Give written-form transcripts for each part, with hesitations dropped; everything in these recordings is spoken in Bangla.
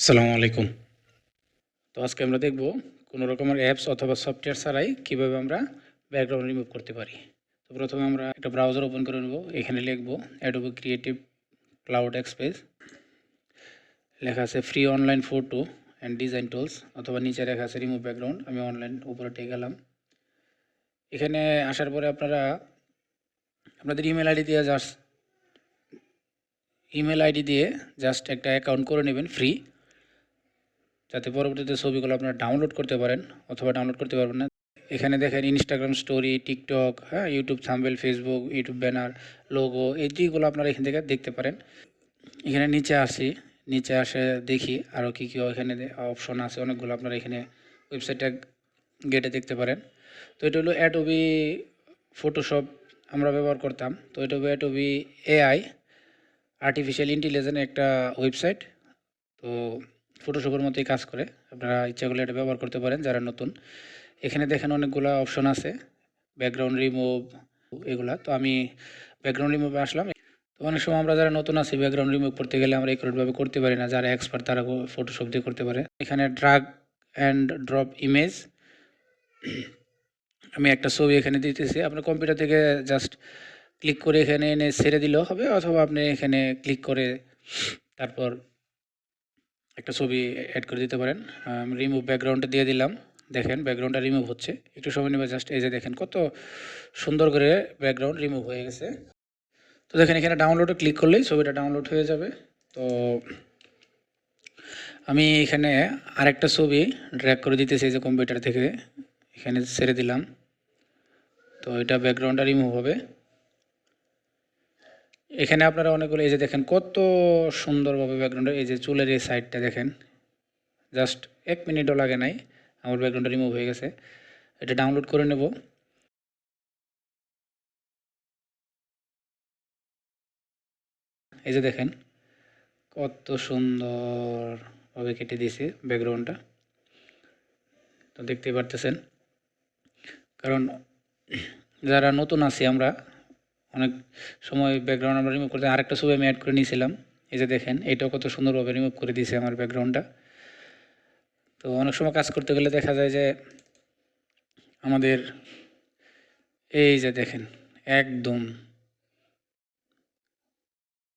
আসসালামু আলাইকুম। তো আজকে আমরা দেখব কোনো রকমের অ্যাপস অথবা সফটওয়্যার ছাড়াই কীভাবে আমরা ব্যাকগ্রাউন্ড রিমুভ করতে পারি। তো প্রথমে আমরা একটা ব্রাউজার ওপেন করে নেব। এখানে লিখব অ্যাডোবি ক্রিয়েটিভ ক্লাউড এক্সপ্রেস, লেখা আছে free online photo and design tools, অথবা নিচে লেখা আছে রিমুভ ব্যাকগ্রাউন্ড। আমি অনলাইন উপরে টেকে গেলাম। এখানে আসার পরে আপনারা আপনাদের ইমেল আইডি দিয়ে জাস্ট একটা অ্যাকাউন্ট করে নেবেন ফ্রি, যাতে পরবর্তীতে ছবিগুলো আপনারা ডাউনলোড করতে পারেন, অথবা ডাউনলোড করতে পারবেন না। এখানে দেখেন ইনস্টাগ্রাম স্টোরি, টিকটক, হ্যাঁ, YouTube thumbnail, Facebook, YouTube banner, logo, এই যেগুলো আপনারা এখান থেকে দেখতে পারেন। এখানে নিচে আসে দেখি আরও কী কী এখানে অপশন আছে অনেকগুলো, আপনারা এখানে ওয়েবসাইটটা গেটে দেখতে পারেন। তো এটা হলো অ্যাডোবি ফটোশপ আমরা ব্যবহার করতাম। তো এটা হলো অ্যাডোবি এআই আর্টিফিশিয়াল ইন্টেলিজেন্স একটা ওয়েবসাইট। তো ফটোশপের মতোই কাজ করে, আপনারা ইচ্ছা করলে এটা ব্যবহার করতে পারেন যারা নতুন। এখানে দেখেন অনেকগুলো অপশন আছে, ব্যাকগ্রাউন্ড রিমুভ এগুলা। তো আমি ব্যাকগ্রাউন্ড রিমুভে আসলাম। তো অনেক সময় আমরা যারা নতুন আছি ব্যাকগ্রাউন্ড রিমুভ করতে গেলে আমরা একুরেটভাবে করতে পারি না, যারা এক্সপার্ট তারা ফটোশপ দিয়ে করতে পারে। এখানে ড্রাগ অ্যান্ড ড্রপ ইমেজ, আমি একটা ছবি এখানে দিতেছি। আপনার কম্পিউটার থেকে জাস্ট ক্লিক করে এখানে এনে ছেড়ে দিলেও হবে, অথবা আপনি এখানে ক্লিক করে তারপর একটা ছবি অ্যাড করে দিতে পারেন। রিমুভ ব্যাকগ্রাউন্ডে দিয়ে দিলাম। দেখেন ব্যাকগ্রাউন্ডটা রিমুভ হচ্ছে, একটু সময় নেবে জাস্ট। এই যে দেখেন কত সুন্দর করে ব্যাকগ্রাউন্ড রিমুভ হয়ে গেছে। তো দেখেন এখানে ডাউনলোডে ক্লিক করলেই ছবিটা ডাউনলোড হয়ে যাবে। তো আমি এখানে আরেকটা ছবি ড্র্যাগ করে দিতেছি, যে কম্পিউটার থেকে এখানে ছেড়ে দিলাম। তো এটা ব্যাকগ্রাউন্ডটা রিমুভ হবে। এখানে আপনারা অনেকগুলো, এই যে দেখেন কত সুন্দরভাবে ব্যাকগ্রাউন্ডে, এই যে চুলের এই সাইডটা দেখেন, জাস্ট 1 মিনিটও লাগে নাই, আমার ব্যাকগ্রাউন্ডটা রিমুভ হয়ে গেছে। এটা ডাউনলোড করে নেব। এই যে দেখেন কত সুন্দরভাবে কেটে দিয়েছি ব্যাকগ্রাউন্ডটা। তো দেখতেই পারতেছেন, কারণ যারা নতুন আছি আমরা অনেক সময় ব্যাকগ্রাউন্ড আমরা রিমুভ করতে, আরেকটা ছবি আমি অ্যাড করে নিয়েছিলাম। এই যে দেখেন এটাও কত সুন্দরভাবে রিমুভ করে দিয়েছে আমার ব্যাকগ্রাউন্ডটা। তো অনেক সময় কাজ করতে গেলে দেখা যায় যে আমাদের, এই যে দেখেন একদম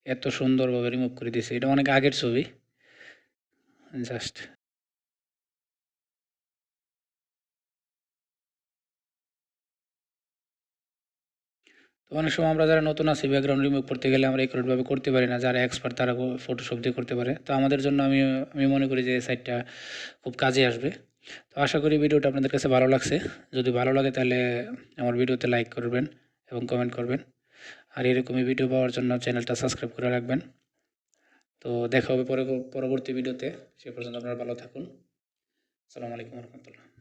এত সুন্দরভাবে রিমুভ করে দিয়েছে। এটা অনেক আগের ছবি জাস্ট। তো অনেক সময় আমরা যারা নতুন আছি ব্যাকগ্রাউন্ড রিমুভ করতে গেলে আমরা একুরেটভাবে করতে পারি না, যারা এক্সপার্ট তারা ফটোশপ দিয়ে করতে পারে। তো আমাদের জন্য আমি মনে করি যে এই সাইটটা খুব কাজে আসবে। তো আশা করি ভিডিওটা আপনাদের কাছে ভালো লাগছে। যদি ভালো লাগে তাহলে আমার ভিডিওতে লাইক করবেন এবং কমেন্ট করবেন। আর এরকমই ভিডিও পাওয়ার জন্য চ্যানেলটা সাবস্ক্রাইব করে রাখবেন। তো দেখা হবে পরবর্তী ভিডিওতে। সে পর্যন্ত আপনারা ভালো থাকুন। আসসালামু আলাইকুম রহমতুল্লাহ।